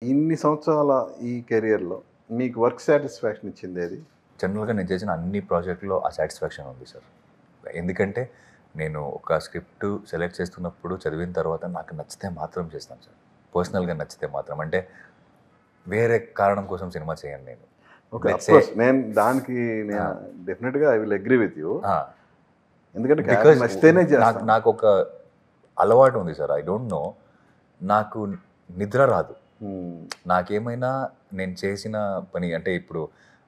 ఇన్ని సంవత్సరాల ఈ కెరియర్‌లో మీకు వర్క్ సాటిస్ఫాక్షన్ ఇచ్చిందేది? జనరల్‌గా నేను చేసిన అన్ని ప్రాజెక్ట్‌లో ఆ సాటిస్ఫాక్షన్ ఉంది సార్. ఎందుకంటే నేను ఒక స్క్రిప్ట్ సెలెక్ట్ చేస్తున్నప్పుడు చదివిన తర్వాత నాకు నచ్చితే మాత్రం చేస్తాను సార్. పర్సనల్‌గా నచ్చితే మాత్రం. అంటే వేరే కారణం కోసం సినిమా చేయను నేను. ఓకే. లెట్స్ సే అఫ్‌కోర్స్ నేను దానికి ఆ! నేను డెఫినిట్‌గా I will agree with you. ఆ! ఎందుకంటే బికాజ్ క్యారెక్టర్ నచ్చితేనే నాకు చేస్తాను. నాకొక అలవాటు ఉంది సార్. I don't know. నాకు నిద్ర రాదు. హ్మ్. నాకేమైనా నేను చేసిన పని అంటే ఇప్పుడు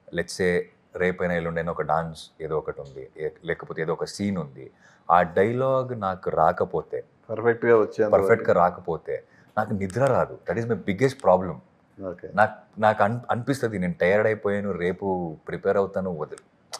లెట్స్ సే రేపైనా ఎల్లుండైనా ఒక డాన్స్ ఏదో ఒకటి ఉంది. లేకపోతే ఏదో ఒక సీన్ ఉంది. ఆ డైలాగ్ నాకు రాకపోతే, పర్ఫెక్ట్‌గా వచ్చేంత వరకు. పర్ఫెక్ట్‌గా రాకపోతే నాకు నిద్ర రాదు. That is my biggest problem. Okay. నాకు నాకు అనిపిస్తది నేను టైర్డ్ అయిపోయాను. రేపు ప్రిపేర్ అవుతాను.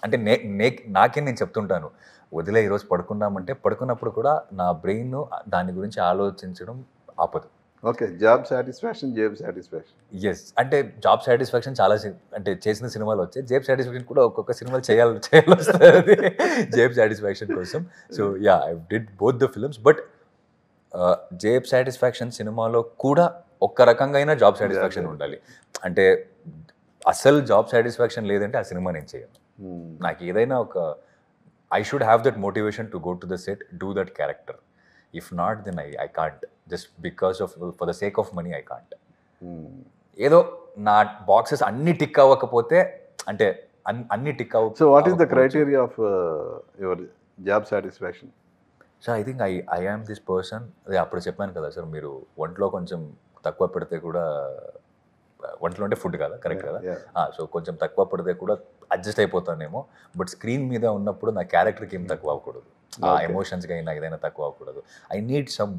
అంటే నే నే నాకే నేను చెప్తుంటాను. వదిలేయ్ ఈరోజు పడుకుందామంటే పడుకున్నప్పుడు కూడా నా బ్రెయిన్ దాని గురించి ఆలోచించడం ఆపదు. Okay. Job satisfaction, job satisfaction. Yes. అంటే జాబ్ సాటిస్ఫాక్షన్ చాలా అంటే చేసిన సినిమాలు వచ్చాయి. జేబ్ సాటిస్ఫాక్షన్ కూడా ఒక్కొక్క సినిమాలు చేయాలొస్తది జేబ్ సాటిస్ఫాక్షన్ కోసం. So yeah! I did both the films. But job satisfaction సినిమాలో కూడా ఒక్క రకంగా అయినా జాబ్ జాబ్ సాటిస్ఫాక్షన్ ఉండాలి. సాటిస్ఫాక్షన్. అంటే అస్సలు జాబ్ సాటిస్ఫాక్షన్ లేదంటే ఆ సినిమా నేను చేయను. హ్మ్. నాకు ఏదైనా ఒక I should have that motivation to go to the set, do that character. If not then I can't. Just because of for the sake of money I can't. Hmm. ఏదో నా బాక్సెస్ అన్నీ tick అవ్వకపోతే అంటే అన్నీ tick so what is the అవ్వకపోవచ్చు. Criteria of your job satisfaction? So I think I am this person. అదే అప్పుడు చెప్పాను కదా సార్, మీరు ఒంట్లో కొంచెం తక్కువ పెడితే కూడా ఒంట్లో అంటే ఫుడ్ కదా, కరెక్ట్ యాహ్! కదా. యాహ్! సో కొంచెం తక్కువ పడితే కూడా అడ్జస్ట్ అయిపోతానేమో. బట్ స్క్రీన్ మీద ఉన్నప్పుడు నా క్యారెక్టర్కి ఏం తక్కువ అవ్వకూడదు. ఆ ఓకే. ఎమోషన్స్కి అయినా ఏదైనా తక్కువ అవ్వకూడదు. ఐ నీడ్ సమ్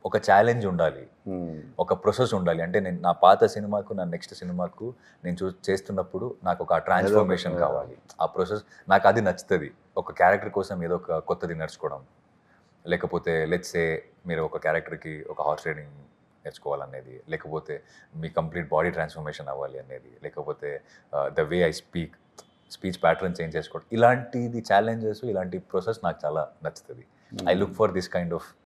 ఒక ఛాలెంజ్ ఉండాలి. హ్మ్. ఒక ప్రాసెస్ ఉండాలి. అంటే నేను నా పాత సినిమాకు, నా నెక్స్ట్ సినిమాకు నేను చేస్తున్నప్పుడు నాకు ఒక ఏదో ఒక ట్రాన్స్‌ఫర్మేషన్ కావాలి. ఆ ప్రాసెస్ నాకది నచ్చుతది. ఒక క్యారెక్టర్ కోసం ఏదో ఒక కొత్తది నేర్చుకోవడం. లేకపోతే లెట్స్ సే మీరు ఒక క్యారెక్టర్‌కి ఒక హార్స్ రైడింగ్ నేర్చుకోవాలనేది. లేకపోతే మీ కంప్లీట్ బాడీ ట్రాన్స్‌ఫర్మేషన్ అవ్వాలి అనేది. లేకపోతే the way I speech pattern change చేసుకోవడం. ఇలాంటిది ఛాలెంజెస్, ఇలాంటి ప్రాసెస్ నాకు చాలా నచ్చుతది. ఐ హ్మ్. Look for this kind of